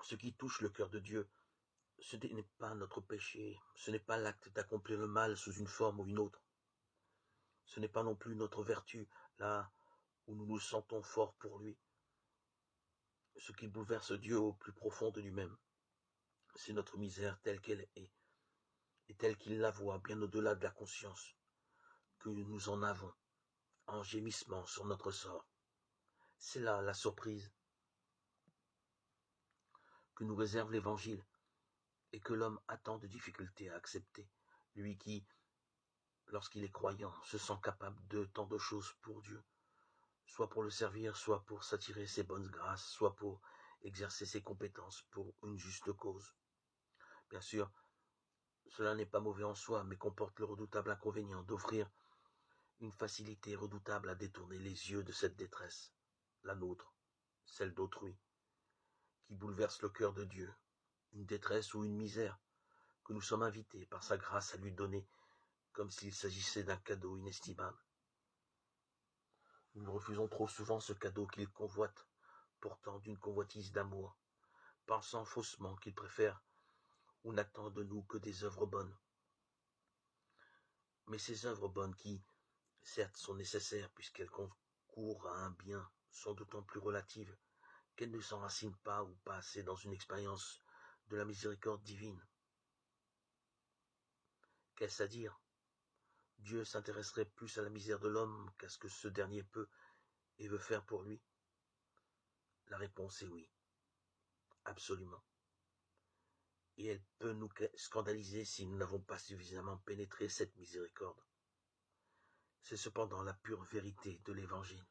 Ce qui touche le cœur de Dieu, ce n'est pas notre péché, ce n'est pas l'acte d'accomplir le mal sous une forme ou une autre. Ce n'est pas non plus notre vertu, là où nous nous sentons forts pour lui. Ce qui bouleverse Dieu au plus profond de lui-même, c'est notre misère telle qu'elle est, et telle qu'il la voit bien au-delà de la conscience que nous en avons, en gémissement sur notre sort. C'est là la surprise que nous réserve l'Évangile et que l'homme a tant de difficultés à accepter, lui qui, lorsqu'il est croyant, se sent capable de tant de choses pour Dieu, soit pour le servir, soit pour s'attirer ses bonnes grâces, soit pour exercer ses compétences pour une juste cause. Bien sûr, cela n'est pas mauvais en soi, mais comporte le redoutable inconvénient d'offrir une facilité redoutable à détourner les yeux de cette détresse, la nôtre, celle d'autrui, qui bouleverse le cœur de Dieu, une détresse ou une misère que nous sommes invités par sa grâce à lui donner comme s'il s'agissait d'un cadeau inestimable. Nous refusons trop souvent ce cadeau qu'il convoite, pourtant d'une convoitise d'amour, pensant faussement qu'il préfère ou n'attend de nous que des œuvres bonnes. Mais ces œuvres bonnes qui, certes, sont nécessaires puisqu'elles concourent à un bien, sont d'autant plus relatives qu'elles ne s'enracinent pas ou pas assez dans une expérience de la miséricorde divine. Qu'est-ce à dire? Dieu s'intéresserait plus à la misère de l'homme qu'à ce que ce dernier peut et veut faire pour lui? La réponse est oui, absolument. Et elle peut nous scandaliser si nous n'avons pas suffisamment pénétré cette miséricorde. C'est cependant la pure vérité de l'Évangile.